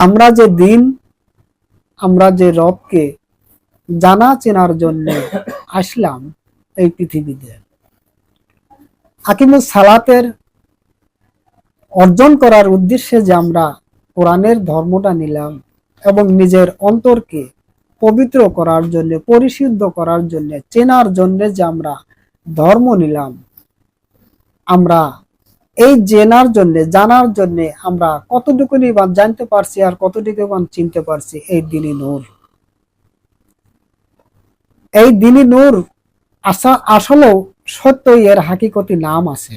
আমরা যে দিন, আমরা যে রবকে জানা চেনার জন্য আসলাম এই পৃথিবীতে, আকিমুস সালাতের অর্জন করার উদ্দেশ্যে যে আমরা কোরআনের ধর্মটা নিলাম এবং নিজের অন্তরকে পবিত্র করার জন্য, পরিশুদ্ধ করার জন্য, চেনার জন্য যে আমরা ধর্ম নিলাম, আমরা এই জেনার জন্য, জানার জন্য আমরা কতটুকুনি বা জানতে পারছি আর কতটুকু বা চিনতে পারছি এই দ্বীন-ই নূর। এই দ্বীন-ই নূর আসলেও সত্যই এর হাকিকতি নাম আছে।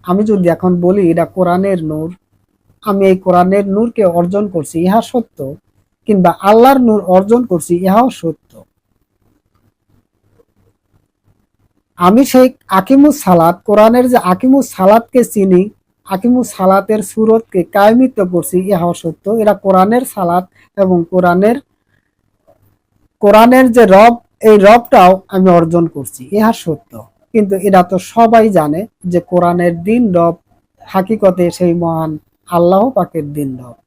আমি যদি এখন বলি এটা কোরআনের নূর, আমি এই কোরআনের নূরকে অর্জন করছি, ইহা সত্য, কিংবা আল্লাহর নূর অর্জন করছি, ইহাও সত্য। আমি সেই আকিমুস সালাত, কোরআনের যে আকিমুস সালাতকে চিনি, আকিমুস সালাতের সুরতকে কায়েমিত্ব করছি, ইহাও সত্য। এরা কোরআনের সালাত এবং কোরআনের যে রব, এই রবটাও আমি অর্জন করছি, ইহা সত্য। কিন্তু এরা তো সবাই জানে যে কোরআনের দিন রব হাকিকতে সেই মহান আল্লাহ পাকের দিন রব।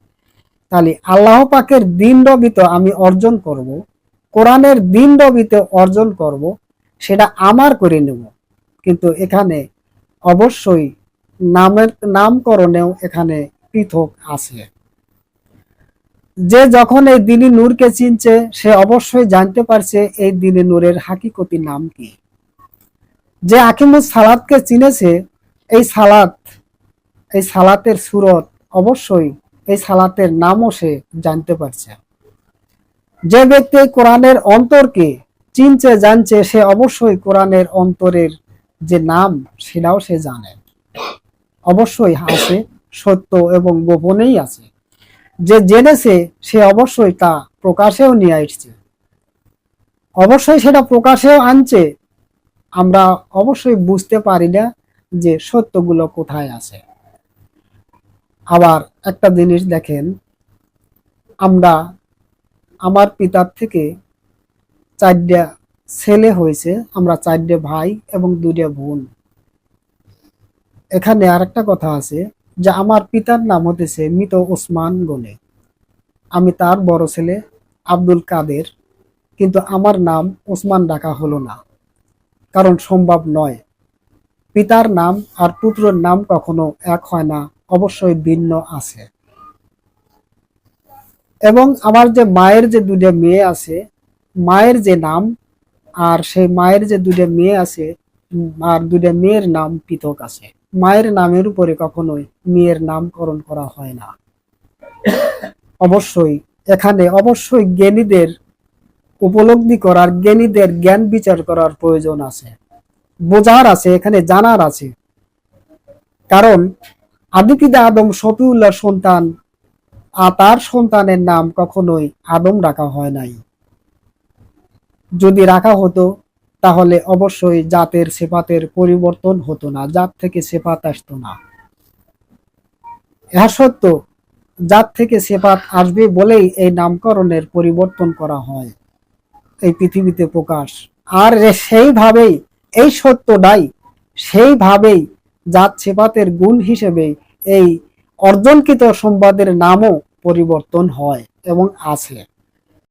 তাহলে আল্লাহ পাকের দিন রবই তো আমি অর্জন করব, কোরআনের দিন রবই তো অর্জন করব, সেটা আমার করে নেব। কিন্তু এখানে অবশ্যই নামকরণেও এখানে পৃথক আছে। যে যখন এই দ্বীন-ই নূরকে চিনছে, সে অবশ্যই জানতে পারছে এই দ্বীন-ই নূরের হাকিকতি নাম কি। যে আকিমুস সালাতকে চিনেছে, এই সালাতের সুরত, অবশ্যই এই সালাতের নামও সে জানতে পারছে। যে ব্যক্তি কোরআনের অন্তরকে চিনছে, জানছে, সে অবশ্যই কোরআনের অন্তরের যে নাম, সেটাও সে জানে। অবশ্যই আছে, সত্য এবং গোপনেই আছে। যে জেনেছে সে অবশ্যই তা প্রকাশেও নিয়ে আসছে, অবশ্যই সেটা প্রকাশেও আনছে। আমরা অবশ্যই বুঝতে পারি না যে সত্যগুলো কোথায় আছে। আবার একটা জিনিস দেখেন, আমার পিতার থেকে 4টা ছেলে হয়েছে, আমরা 4টে ভাই এবং 2টা বোন। এখানে আরেকটা কথা আছে যে আমার পিতার নাম হতেছে মৃত ওসমান গনি, আমি তার বড় ছেলে আব্দুল কাদের, কিন্তু আমার নাম ওসমান ডাকা হলো না, কারণ সম্ভব নয়। পিতার নাম আর পুত্রের নাম কখনো এক হয় না, অবশ্যই ভিন্ন আছে। এবং আমার যে মায়ের যে 2টা মেয়ে আছে, মায়ের যে নাম আর সেই মায়ের যে 2টা মেয়ে আছে, আর 2টা মেয়ের নাম পৃথক আছে। মায়ের নামের উপরে কখনোই মেয়ের নামকরণ করা হয় না। অবশ্যই এখানে অবশ্যই জ্ঞানীদের উপলব্ধি করার, জ্ঞানীদের জ্ঞান বিচার করার প্রয়োজন আছে, বোঝার আছে, এখানে জানার আছে। কারণ আদিপিতা আদম শফিউল্লাহ সন্তান, আর তার সন্তানের নাম কখনোই আদম রাখা হয় নাই। যদি রাখা হতো তাহলে অবশ্যই জাতের সিফাতের পরিবর্তন হতো না, জাত থেকে সিফাত আসতো না। ইহা সত্য, জাত থেকে সিফাত আসবে বলেই এই নামকরণের পরিবর্তন করা হয়, এই পৃথিবীতে প্রকাশ। আর সেইভাবেই এই সত্যটাই সেইভাবেই জাত সিফাতের গুণ হিসেবে এই অর্জনকৃত সম্পদের নামও পরিবর্তন হয় এবং আছে।